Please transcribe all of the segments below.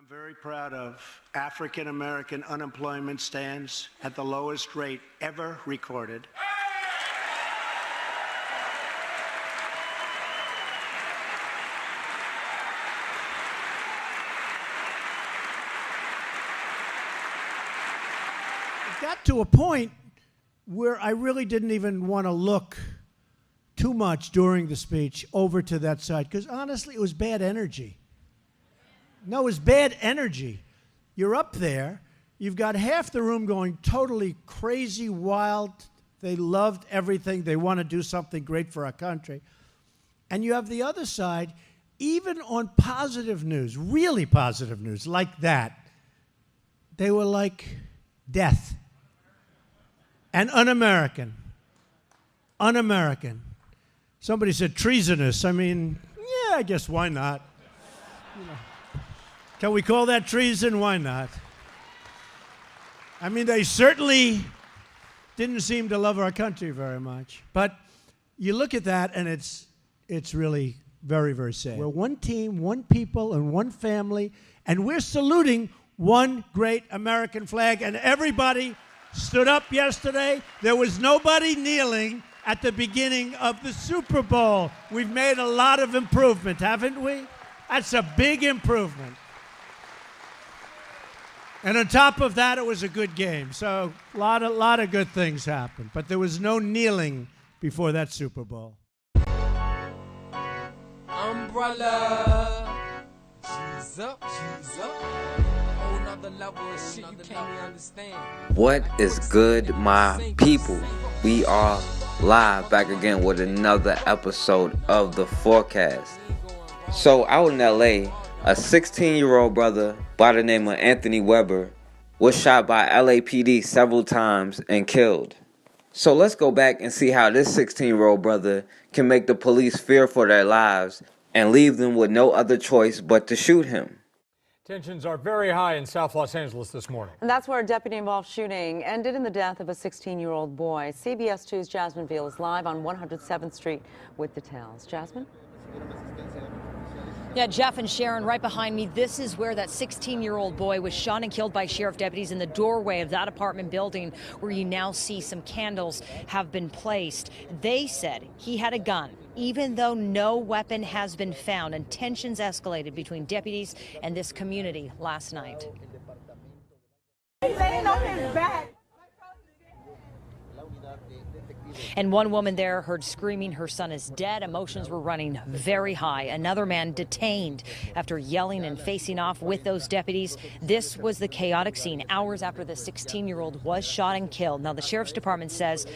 I'm very proud of African American unemployment stands at the lowest rate ever recorded. It got to a point where I really didn't even want to look too much during the speech over to that side, because honestly, it was bad energy. No, it was bad energy. You're up there, you've got half the room going totally crazy, wild. They loved everything. They want to do something great for our country. And you have the other side, even on positive news, really positive news like that, they were like death and un-American. Un-American. Somebody said treasonous. I mean, yeah, I guess why not? You know. Can we call that treason? Why not? I mean, they certainly didn't seem to love our country very much. But you look at that, and it's really very, very sad. We're one team, one people, and one family, and we're saluting one great American flag. And everybody stood up yesterday. There was nobody kneeling at the beginning of the Super Bowl. We've made a lot of improvement, haven't we? That's a big improvement. And on top of that, it was a good game. So a lot of good things happened. But there was no kneeling before that Super Bowl. Umbrella. She's up. Whole nother level of shit you can't even understand. What is good, my people? We are live back again with another episode of The Forecast. So out in LA, a 16-year-old brother by the name of Anthony Weber was shot by LAPD several times and killed. So let's go back and see how this 16-year-old brother can make the police fear for their lives and leave them with no other choice but to shoot him. Tensions are very high in South Los Angeles this morning. And that's where a deputy-involved shooting ended in the death of a 16-year-old boy. CBS 2's Jasmine Veal is live on 107th Street with details. Jasmine? Yeah, Jeff and Sharon, right behind me, this is where that 16-year-old boy was shot and killed by sheriff deputies in the doorway of that apartment building where you now see some candles have been placed. They said he had a gun, even though no weapon has been found, and tensions escalated between deputies and this community last night. He's laying on his back. And one woman there heard screaming her son is dead. Emotions were running very high. Another man detained after yelling and facing off with those deputies. This was the chaotic scene hours after the 16-year-old was shot and killed. Now, the sheriff's department says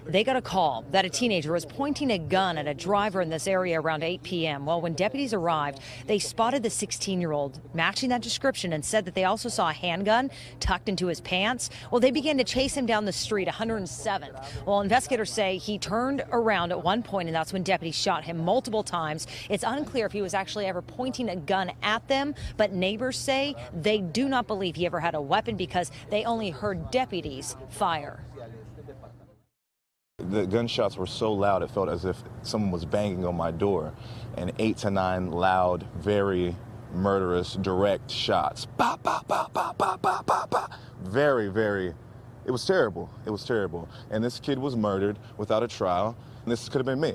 they got a call that a teenager was pointing a gun at a driver in this area around 8 p.m. Well, when deputies arrived, they spotted the 16-year-old matching that description and said that they also saw a handgun tucked into his pants. Well, they began to chase him down the street, 107th. Well, investigators say he turned around at one point, and that's when deputies shot him multiple times. It's unclear if he was actually ever pointing a gun at them, but neighbors say they do not believe he ever had a weapon because they only heard deputies fire. The gunshots were so loud, it felt as if someone was banging on my door. And 8 to 9 loud, very murderous, direct shots. Bah, bah, bah, bah, bah, bah, bah, bah. Very, very, it was terrible. It was terrible. And this kid was murdered without a trial. And this could have been me.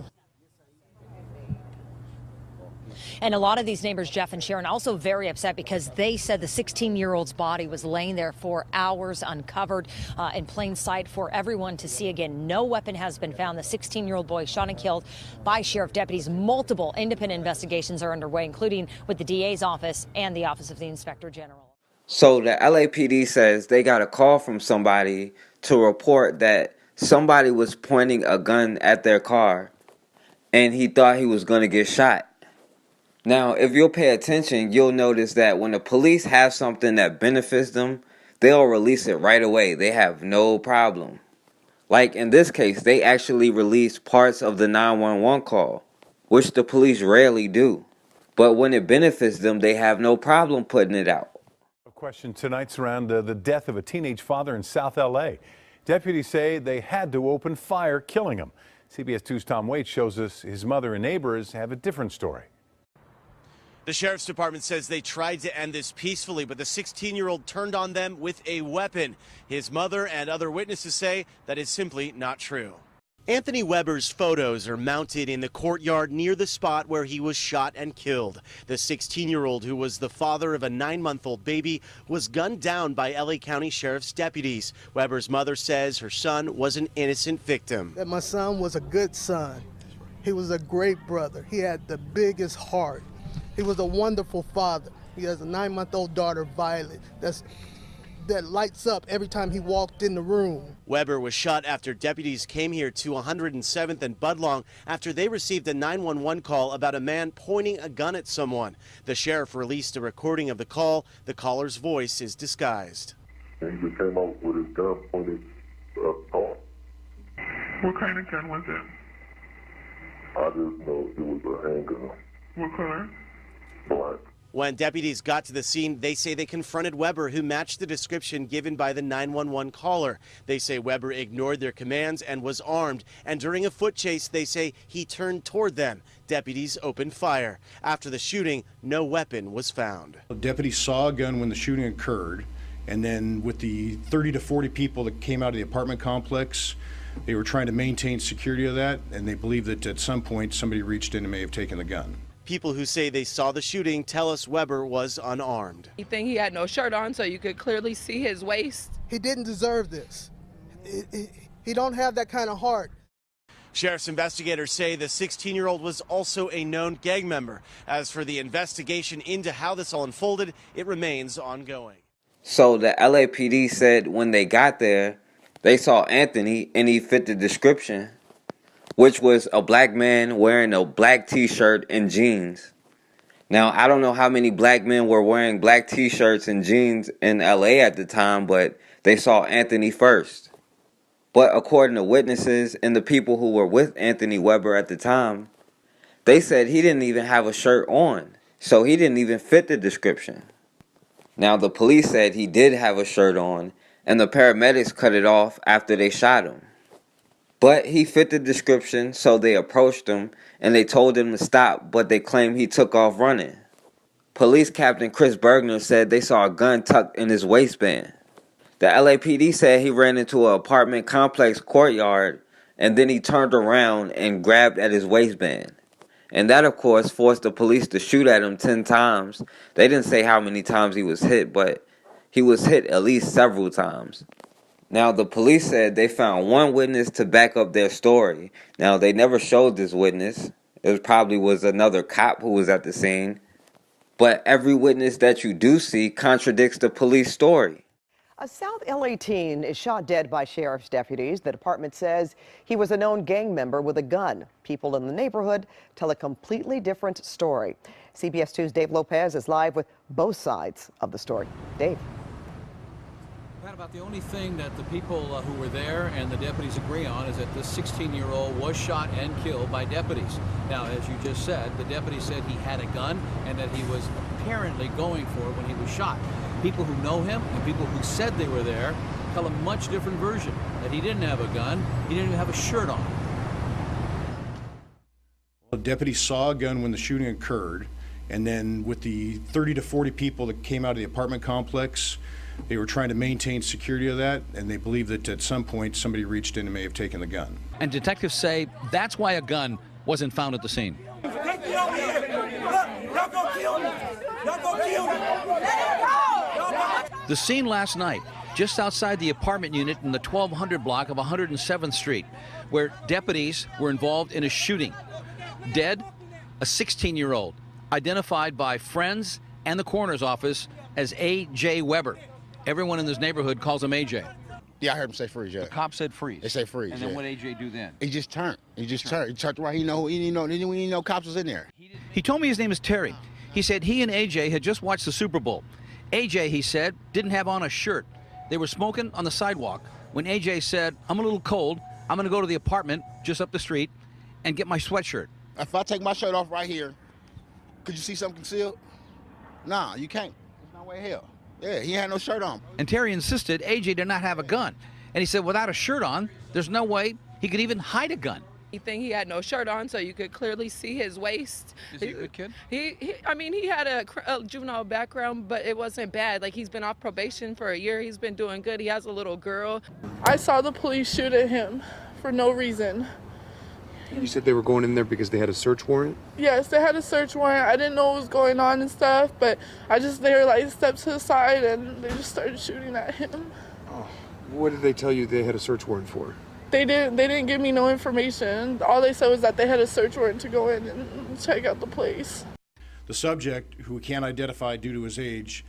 And a lot of these neighbors, Jeff and Sharon, also very upset because they said the 16-year-old's body was laying there for hours uncovered in plain sight for everyone to see. Again, no weapon has been found. The 16-year-old boy shot and killed by sheriff deputies. Multiple independent investigations are underway, including with the DA's office and the Office of the Inspector General. So the LAPD says they got a call from somebody to report that somebody was pointing a gun at their car and he thought he was going to get shot. Now, if you'll pay attention, you'll notice that when the police have something that benefits them, they'll release it right away. They have no problem. Like in this case, they actually released parts of the 911 call, which the police rarely do. But when it benefits them, they have no problem putting it out. A question tonight's around the death of a teenage father in South LA. Deputies say they had to open fire, killing him. CBS 2's Tom Waits shows us his mother and neighbors have a different story. The sheriff's department says they tried to end this peacefully, but the 16-year-old turned on them with a weapon. His mother and other witnesses say that is simply not true. Anthony Weber's photos are mounted in the courtyard near the spot where he was shot and killed. The 16-year-old, who was the father of a 9-month-old baby, was gunned down by LA County Sheriff's deputies. Weber's mother says her son was an innocent victim. That my son was a good son. He was a great brother. He had the biggest heart. He was a wonderful father. He has a 9-month-old daughter, Violet, that lights up every time he walked in the room. Weber was shot after deputies came here to 107th and Budlong after they received a 911 call about a man pointing a gun at someone. The sheriff released a recording of the call. The caller's voice is disguised. And he just came out with his gun pointed at the car. What kind of gun was it? I just know it was a handgun. What color? Black. When deputies got to the scene, they say they confronted Weber, who matched the description given by the 911 caller. They say Weber ignored their commands and was armed. And during a foot chase, they say he turned toward them. Deputies opened fire. After the shooting, no weapon was found. Deputies saw a gun when the shooting occurred, and then with the 30 to 40 people that came out of the apartment complex, they were trying to maintain security of that, and they believe that at some point somebody reached in and may have taken the gun. People who say they saw the shooting tell us Weber was unarmed. You think he had no shirt on, so you could clearly see his waist? He didn't deserve this. He don't have that kind of heart. Sheriff's investigators say the 16-year-old was also a known gang member. As for the investigation into how this all unfolded, it remains ongoing. So the LAPD said when they got there, they saw Anthony and he fit the description, which was a black man wearing a black t-shirt and jeans. Now, I don't know how many black men were wearing black t-shirts and jeans in LA at the time, but they saw Anthony first. But according to witnesses and the people who were with Anthony Weber at the time, they said he didn't even have a shirt on, so he didn't even fit the description. Now, the police said he did have a shirt on, and the paramedics cut it off after they shot him. But he fit the description, so they approached him and they told him to stop, but they claimed he took off running. Police Captain Chris Bergner said they saw a gun tucked in his waistband. The LAPD said he ran into an apartment complex courtyard and then he turned around and grabbed at his waistband. And that, of course, forced the police to shoot at him 10 times. They didn't say how many times he was hit, but he was hit at least several times. Now, the police said they found one witness to back up their story. Now, they never showed this witness. It probably was another cop who was at the scene. But every witness that you do see contradicts the police story. A South LA teen is shot dead by sheriff's deputies. The department says he was a known gang member with a gun. People in the neighborhood tell a completely different story. CBS 2's Dave Lopez is live with both sides of the story. Dave. Pat, about the only thing that the people who were there and the deputies agree on is that this 16-year-old was shot and killed by deputies. Now, as you just said, the deputy said he had a gun and that he was apparently going for it when he was shot. People who know him and people who said they were there tell a much different version, that he didn't have a gun, he didn't even have a shirt on. Deputies saw a gun when the shooting occurred, and then with the 30 to 40 people that came out of the apartment complex, they were trying to maintain security of that, and they believe that at some point somebody reached in and may have taken the gun. And detectives say that's why a gun wasn't found at the scene. The scene last night, just outside the apartment unit in the 1200 block of 107th Street, where deputies were involved in a shooting. Dead, a 16-year-old, identified by friends and the coroner's office as A.J. Weber. Everyone in this neighborhood calls him AJ. Yeah, I heard him say freeze, yeah. The cop said freeze. They say freeze, And then what AJ do then? He just turned. He turned right. He didn't know cops was in there. He told me his name is Terry. He said he and AJ had just watched the Super Bowl. AJ, he said, didn't have on a shirt. They were smoking on the sidewalk when AJ said, I'm a little cold. I'm going to go to the apartment just up the street and get my sweatshirt. If I take my shirt off right here, could you see something concealed? Nah, you can't. There's no way in hell. Yeah, he had no shirt on. And Terry insisted AJ did not have a gun. And he said without a shirt on, there's no way he could even hide a gun. He had no shirt on, so you could clearly see his waist. Is he a good kid? I mean, he had a juvenile background, but it wasn't bad. Like, he's been off probation for a year. He's been doing good. He has a little girl. I saw the police shoot at him for no reason. You said they were going in there because they had a search warrant? Yes, they had a search warrant. I didn't know what was going on and stuff, but they were like stepped to the side and they just started shooting at him. Oh, what did they tell you they had a search warrant for? They didn't give me no information. All they said was that they had a search warrant to go in and check out the place. The subject, who we can't identify due to his age,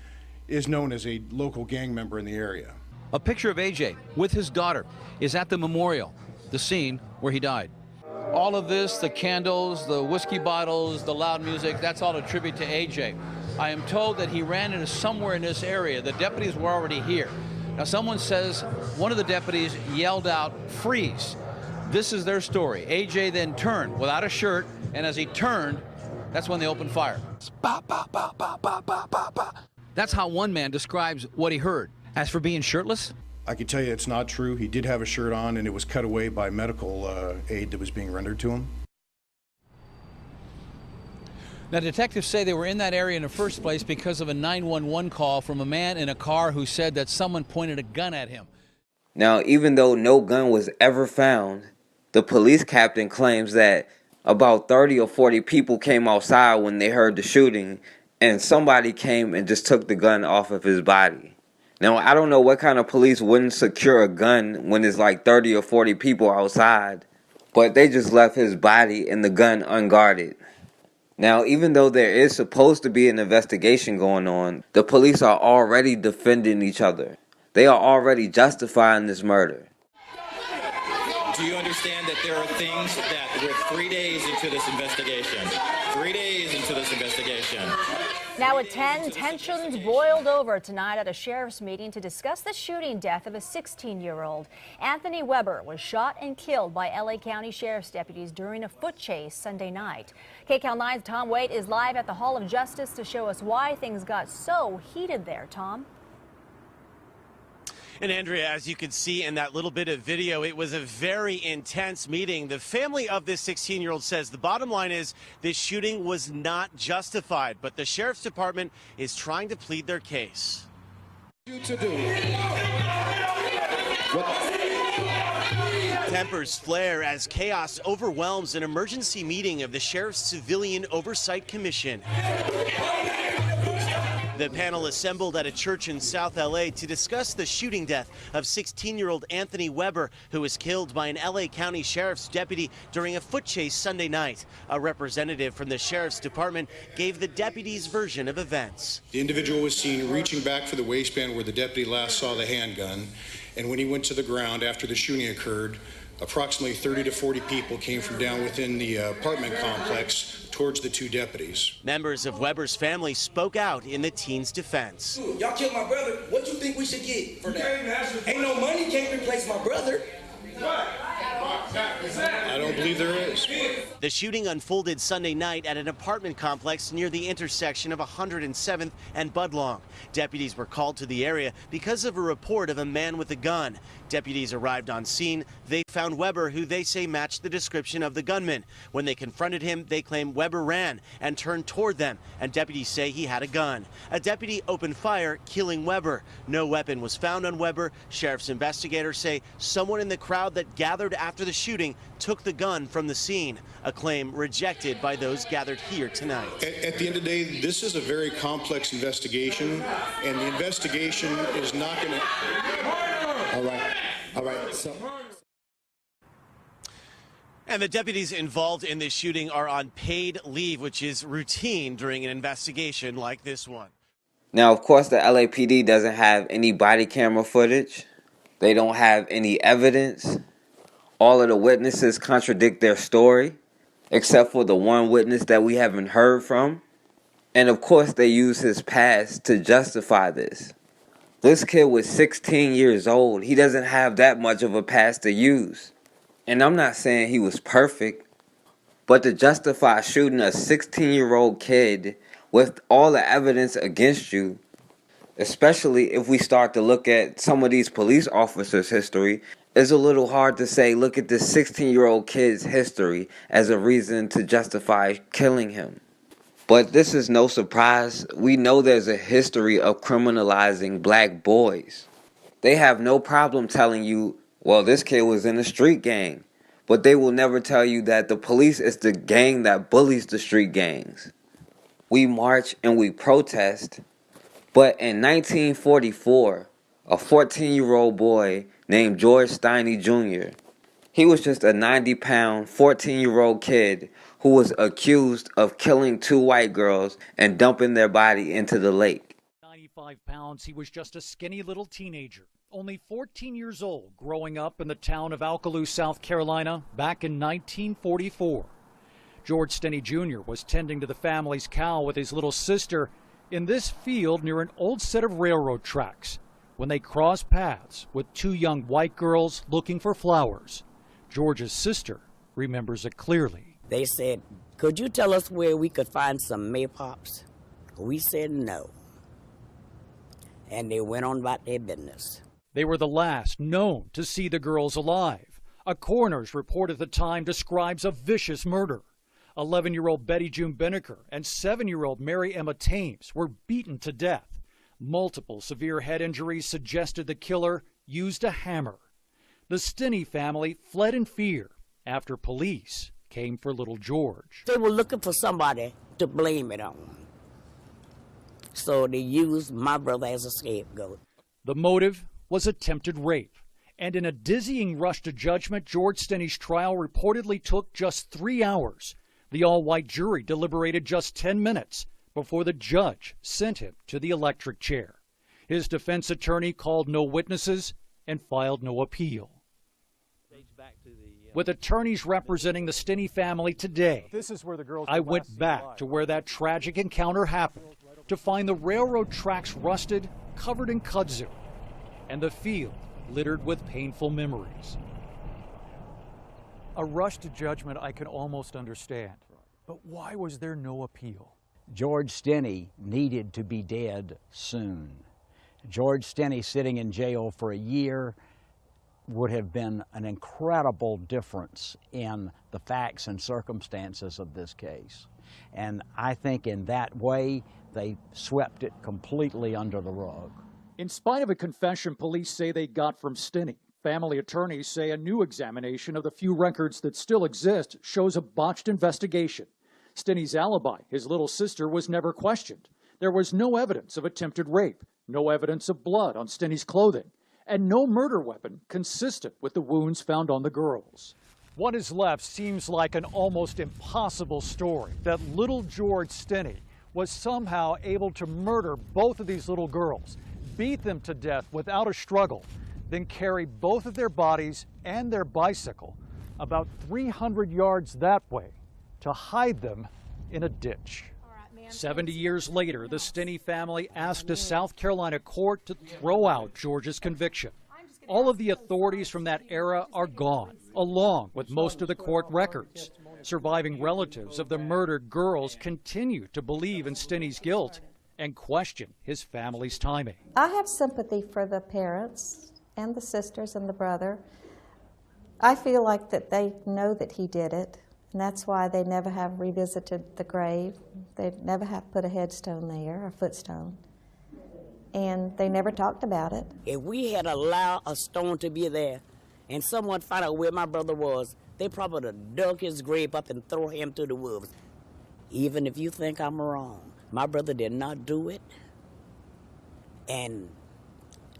is known as a local gang member in the area. A picture of AJ with his daughter is at the memorial, the scene where he died. All of this, the candles, the whiskey bottles, the loud music, that's all a tribute to AJ. I am told that he ran into somewhere in this area. The deputies were already here. Now, someone says one of the deputies yelled out, "Freeze." This is their story. AJ then turned without a shirt, and as he turned, that's when they opened fire. That's how one man describes what he heard. As for being shirtless, I can tell you it's not true. He did have a shirt on, and it was cut away by medical aid that was being rendered to him. now detectives say they were in that area in the first place because of a 911 call from a man in a car who said that someone pointed a gun at him. Now, even though no gun was ever found, the police captain claims that about 30 or 40 people came outside when they heard the shooting, and somebody came and just took the gun off of his body. Now, I don't know what kind of police wouldn't secure a gun when there's like 30 or 40 people outside, but they just left his body and the gun unguarded. Now, even though there is supposed to be an investigation going on, the police are already defending each other. They are already justifying this murder. Do you understand that there are things that we're 3 days into this investigation? 3 days into this investigation. Now at 10, tensions boiled over tonight at a sheriff's meeting to discuss the shooting death of a 16-year-old. Anthony Weber was shot and killed by LA County Sheriff's deputies during a foot chase Sunday night. KCAL 9's Tom Waite is live at the Hall of Justice to show us why things got so heated there. Tom? And Andrea, as you can see in that little bit of video, it was a very intense meeting. The family of this 16-year-old says the bottom line is this shooting was not justified, but the sheriff's department is trying to plead their case. Tempers flare as chaos overwhelms an emergency meeting of the Sheriff's Civilian Oversight Commission. The panel assembled at a church in South LA to discuss the shooting death of 16-year-old Anthony Weber, who was killed by an LA County Sheriff's deputy during a foot chase Sunday night. A representative from the Sheriff's Department gave the deputy's version of events. The individual was seen reaching back for the waistband where the deputy last saw the handgun, and when he went to the ground after the shooting occurred, approximately 30 to 40 people came from down within the apartment complex towards the two deputies. Members of Weber's family spoke out in the teen's defense. Y'all killed my brother. What you think we should get for that? Ain't no money can't replace my brother. I don't believe there is. The shooting unfolded Sunday night at an apartment complex near the intersection of 107th and Budlong. Deputies were called to the area because of a report of a man with a gun. Deputies arrived on scene. They found Weber, who they say matched the description of the gunman. When they confronted him, they claim Weber ran and turned toward them, and deputies say he had a gun. A deputy opened fire, killing Weber. No weapon was found on Weber. Sheriff's investigators say someone in the crowd that gathered after the shooting took the gun from the scene, a claim rejected by those gathered here tonight. At the end of the day, this is a very complex investigation, and the investigation is not going to... All right. So... And the deputies involved in this shooting are on paid leave, which is routine during an investigation like this one. Now, of course, the LAPD doesn't have any body camera footage. They don't have any evidence. All of the witnesses contradict their story, except for the one witness that we haven't heard from. And of course, they use his past to justify this. This kid was 16 years old. He doesn't have that much of a past to use. And I'm not saying he was perfect, but to justify shooting a 16-year-old kid with all the evidence against you, especially if we start to look at some of these police officers' history, It's a little hard to say, look at this 16-year-old kid's history as a reason to justify killing him. But this is no surprise. We know there's a history of criminalizing black boys. They have no problem telling you, well, this kid was in a street gang. But they will never tell you that the police is the gang that bullies the street gangs. We march and we protest. But in 1944, a 14-year-old boy named George Stinney Jr., he was just a 90-pound, 14-year-old kid who was accused of killing 2 white girls and dumping their body into the lake. 95 pounds, he was just a skinny little teenager, only 14 years old, growing up in the town of Alkaloo, South Carolina, back in 1944. George Stinney Jr. was tending to the family's cow with his little sister in this field near an old set of railroad tracks when they crossed paths with 2 young white girls looking for flowers. George's sister remembers it clearly. They said, "Could you tell us where we could find some maypops?" We said no. And they went on about their business. They were the last known to see the girls alive. A coroner's report at the time describes a vicious murder. 11-year-old Betty June Binnicker and 7-year-old Mary Emma Thames were beaten to death. Multiple severe head injuries suggested the killer used a hammer. The Stinney family fled in fear after police came for little George. They were looking for somebody to blame it on. So they used my brother as a scapegoat. The motive was attempted rape. And in a dizzying rush to judgment, George Stinney's trial reportedly took just 3 hours. The all-white jury deliberated just 10 minutes before the judge sent him to the electric chair. His defense attorney called no witnesses and filed no appeal. With attorneys representing the Stinney family today, This is where the girls I were went last back alive. to where that tragic encounter happened to find the railroad tracks rusted, covered in kudzu, and the field littered with painful memories. A rush to judgment I can almost understand, but why was there no appeal? George Stinney needed to be dead soon. George Stinney sitting in jail for a year would have been an incredible difference in the facts and circumstances of this case. And I think in that way, they swept it completely under the rug. In spite of a confession police say they got from Stinney, family attorneys say a new examination of the few records that still exist shows a botched investigation. Stinney's alibi, his little sister, was never questioned. There was no evidence of attempted rape, no evidence of blood on Stinney's clothing, and no murder weapon consistent with the wounds found on the girls. What is left seems like an almost impossible story, that little George Stinney was somehow able to murder both of these little girls, beat them to death without a struggle, then carry both of their bodies and their bicycle about 300 yards that way to hide them in a ditch. 70 years later, the Stinney family asked a South Carolina court to throw out George's conviction. All of the authorities from that era are gone, along with most of the court records. Surviving relatives of the murdered girls continue to believe in Stinney's guilt and question his family's timing. I have sympathy for the parents and the sisters and the brother. I feel like that they know that he did it, and that's why they never have revisited the grave. They never have put a headstone there, a footstone, and they never talked about it. If we had allowed a stone to be there and someone found out where my brother was, they probably would have dug his grave up and throw him to the wolves. Even if you think I'm wrong, my brother did not do it, and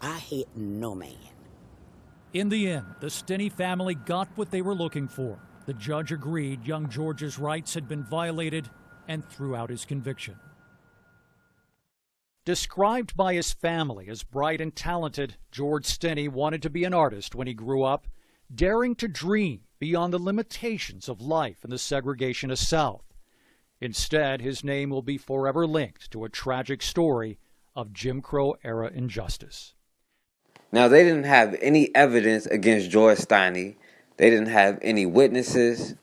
I hate no man. In the end, the Stinney family got what they were looking for. The judge agreed young George's rights had been violated and threw out his conviction. Described by his family as bright and talented, George Stinney wanted to be an artist when he grew up, daring to dream beyond the limitations of life in the segregationist South. Instead, his name will be forever linked to a tragic story of Jim Crow-era injustice. Now, they didn't have any evidence against George Stinney. They didn't have any witnesses.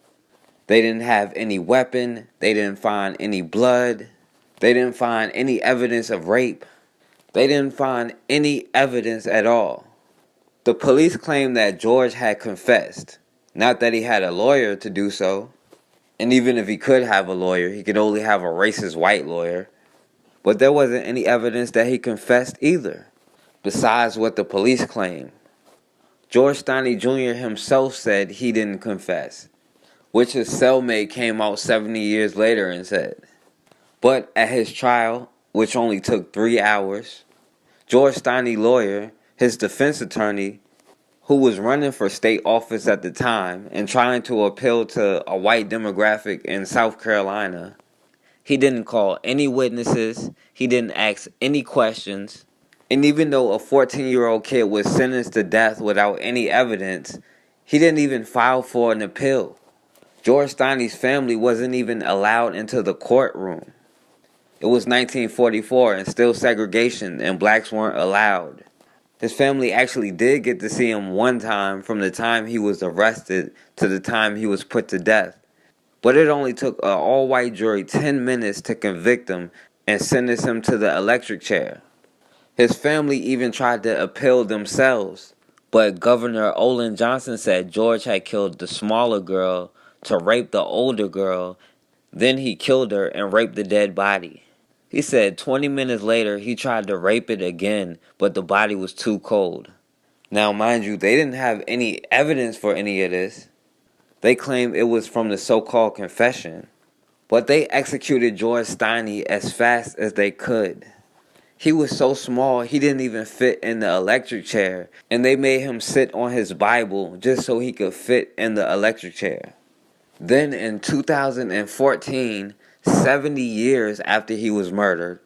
They didn't have any weapon. They didn't find any blood. They didn't find any evidence of rape. They didn't find any evidence at all. The police claimed that George had confessed, not that he had a lawyer to do so. And even if he could have a lawyer, he could only have a racist white lawyer. But there wasn't any evidence that he confessed either, besides what the police claimed. George Stinney Jr. himself said he didn't confess, which his cellmate came out 70 years later and said. But at his trial, which only took 3 hours, George Stinney's lawyer, his defense attorney, who was running for state office at the time and trying to appeal to a white demographic in South Carolina, he didn't call any witnesses, he didn't ask any questions, and even though a 14-year-old kid was sentenced to death without any evidence, he didn't even file for an appeal. George Stinney's family wasn't even allowed into the courtroom. It was 1944 and still segregation, and blacks weren't allowed. His family actually did get to see him one time from the time he was arrested to the time he was put to death. But it only took an all-white jury 10 minutes to convict him and sentence him to the electric chair. His family even tried to appeal themselves, but Governor Olin Johnson said George had killed the smaller girl to rape the older girl, then he killed her and raped the dead body. He said 20 minutes later he tried to rape it again, but the body was too cold. Now, mind you, they didn't have any evidence for any of this. They claimed it was from the so-called confession, but they executed George Stinney as fast as they could. He was so small he didn't even fit in the electric chair, and they made him sit on his Bible just so he could fit in the electric chair. Then in 2014, 70 years after he was murdered,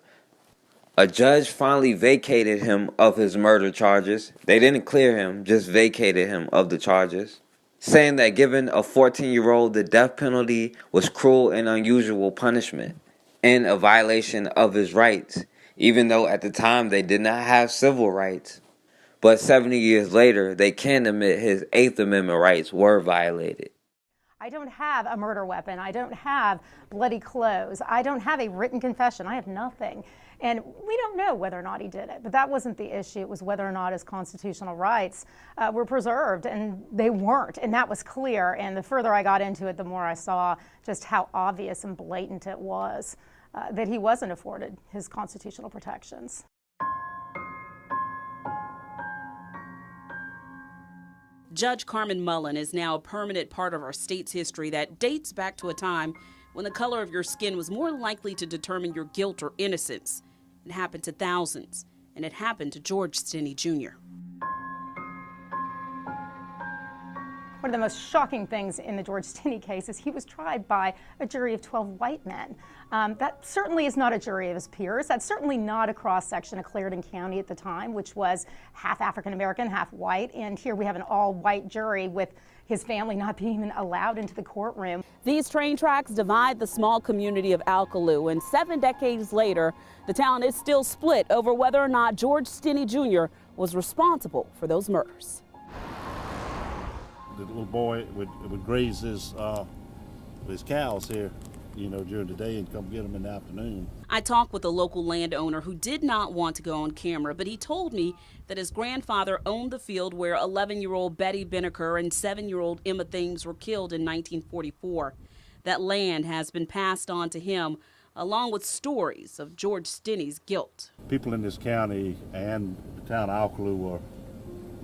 a judge finally vacated him of his murder charges. They didn't clear him, just vacated him of the charges, saying that giving a 14-year-old the death penalty was cruel and unusual punishment and a violation of his rights, even though at the time they did not have civil rights. But 70 years later, they can admit his 8th Amendment rights were violated. I don't have a murder weapon. I don't have bloody clothes. I don't have a written confession. I have nothing. And we don't know whether or not he did it. But that wasn't the issue. It was whether or not his constitutional rights were preserved. And they weren't. And that was clear. And the further I got into it, the more I saw just how obvious and blatant it was that he wasn't afforded his constitutional protections. Judge Carmen Mullen is now a permanent part of our state's history that dates back to a time when the color of your skin was more likely to determine your guilt or innocence. It happened to thousands, and it happened to George Stinney Jr. One of the most shocking things in the George Stinney case is he was tried by a jury of 12 white men. That certainly is not a jury of his peers. That's certainly not a cross-section of Clarendon County at the time, which was half African-American, half white. And here we have an all-white jury with his family not being even allowed into the courtroom. These train tracks divide the small community of Alkaloo, and 7 decades later, the town is still split over whether or not George Stinney Jr. was responsible for those murders. The little boy would graze his cows here, during the day and come get them in the afternoon. I talked with a local landowner who did not want to go on camera, but he told me that his grandfather owned the field where 11-year-old Betty Binnicker and 7-year-old Emma Thames were killed in 1944. That land has been passed on to him, along with stories of George Stinney's guilt. People in this county and the town of Alkaloo were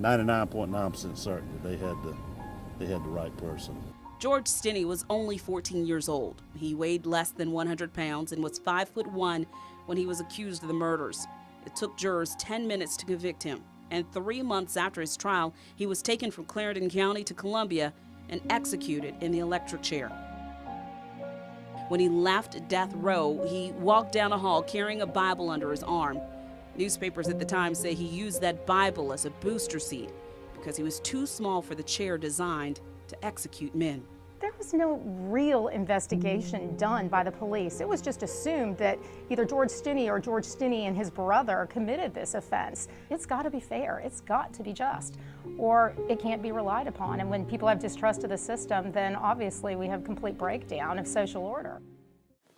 99.9% certain that they had the right person. George Stinney was only 14 years old. He weighed less than 100 pounds and was 5'1" when he was accused of the murders. It took jurors 10 minutes to convict him, and 3 months after his trial, he was taken from Clarendon County to Columbia and executed in the electric chair. When he left death row, he walked down a hall carrying a Bible under his arm. Newspapers at the time say he used that Bible as a booster seat because he was too small for the chair designed to execute men. There was no real investigation done by the police. It was just assumed that either George Stinney or George Stinney and his brother committed this offense. It's got to be fair. It's got to be just, or it can't be relied upon. And when people have distrust of the system, then obviously we have complete breakdown of social order.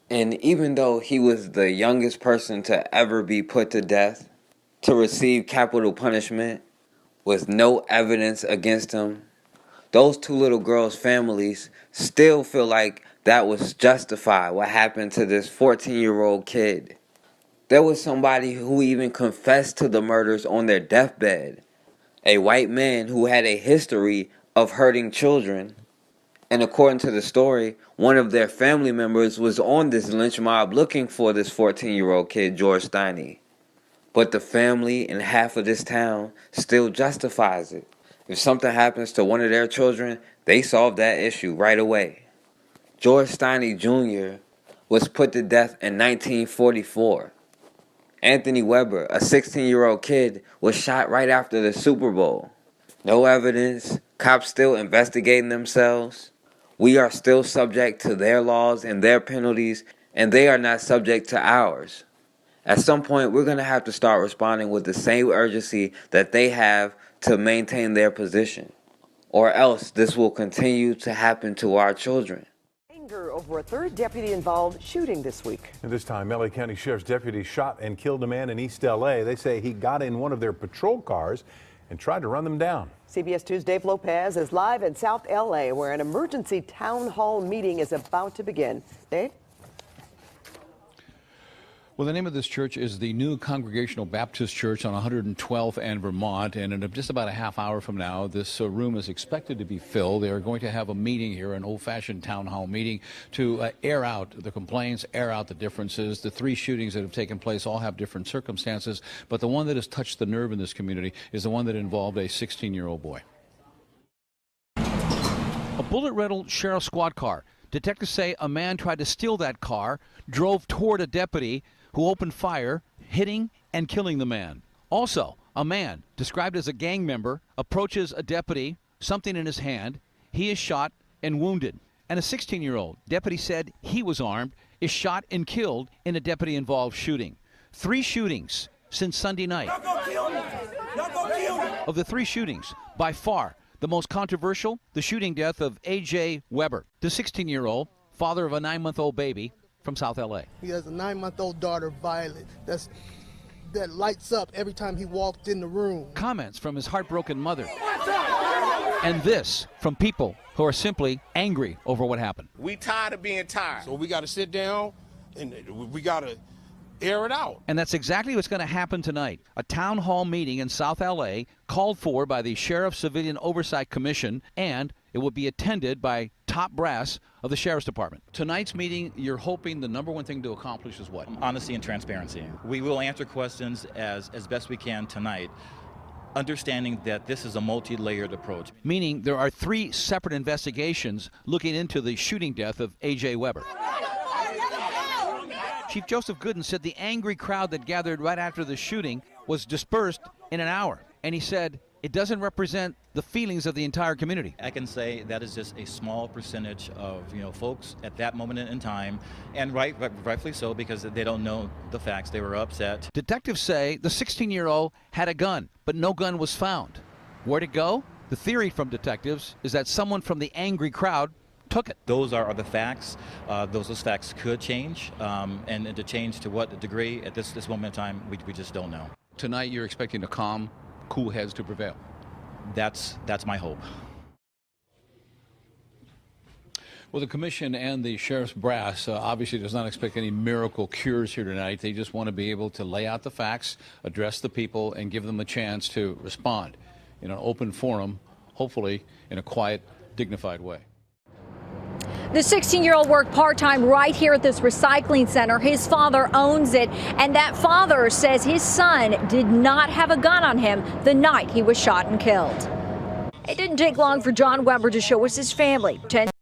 And even though he was the youngest person to ever be put to death, to receive capital punishment, with no evidence against him, those two little girls' families still feel like that was justified, what happened to this 14-year-old kid. There was somebody who even confessed to the murders on their deathbed, a white man who had a history of hurting children. And according to the story, one of their family members was on this lynch mob looking for this 14-year-old kid, George Stinney. But the family and half of this town still justifies it. If something happens to one of their children, they solve that issue right away. George Stinney Jr. was put to death in 1944. Anthony Weber, a 16-year-old kid, was shot right after the Super Bowl. No evidence, cops still investigating themselves. We are still subject to their laws and their penalties, and they are not subject to ours. At some point, we're going to have to start responding with the same urgency that they have to maintain their position, or else this will continue to happen to our children. Anger over a third deputy-involved shooting this week. And this time, LA County Sheriff's deputies shot and killed a man in East LA. They say he got in one of their patrol cars and tried to run them down. CBS 2's Dave Lopez is live in South LA, where an emergency town hall meeting is about to begin. Dave? Well, the name of this church is the New Congregational Baptist Church on 112th and Vermont, and in just about a half hour from now, this room is expected to be filled. They are going to have a meeting here, an old-fashioned town hall meeting, to air out the complaints, air out the differences. The three shootings that have taken place all have different circumstances, but the one that has touched the nerve in this community is the one that involved a 16-year-old boy. A bullet-riddled sheriff's squad car. Detectives say a man tried to steal that car, drove toward a deputy who opened fire, hitting and killing the man. Also, a man, described as a gang member, approaches a deputy, something in his hand. He is shot and wounded. And a 16-year-old, deputy said he was armed, is shot and killed in a deputy-involved shooting. 3 shootings since Sunday night. Of the 3 shootings, by far the most controversial, the shooting death of A.J. Weber, the 16-year-old, father of a 9-month-old baby, from South LA. He has a 9-month-old daughter, Violet, that lights up every time he walked in the room. Comments from his heartbroken mother. And this from people who are simply angry over what happened. We tired of being tired. So we got to sit down and we got to air it out. And that's exactly what's going to happen tonight. A town hall meeting in South LA called for by the Sheriff's Civilian Oversight Commission, and it will be attended by top brass of the Sheriff's Department. Tonight's meeting, you're hoping the number one thing to accomplish is what? Honesty and transparency. We will answer questions as best we can tonight, understanding that this is a multi-layered approach. Meaning there are 3 separate investigations looking into the shooting death of A.J. Weber. Chief Joseph Gooden said the angry crowd that gathered right after the shooting was dispersed in an hour. And he said it doesn't represent the feelings of the entire community. I can say that is just a small percentage of folks at that moment in time, and rightfully so, because they don't know the facts. They were upset. Detectives say the 16-year-old had a gun, but no gun was found. Where'd it go? The theory from detectives is that someone from the angry crowd took it. Those are the facts. Those facts could change, and to change to what degree at this moment in time, we just don't know. Tonight you're expecting a calm, cool heads to prevail. That's my hope. Well, the commission and the sheriff's brass obviously does not expect any miracle cures here tonight. They just want to be able to lay out the facts, address the people, and give them a chance to respond in an open forum, hopefully in a quiet, dignified way. The 16-year-old worked part-time right here at this recycling center. His father owns it, and that father says his son did not have a gun on him the night he was shot and killed. It didn't take long for John Weber to show us his family.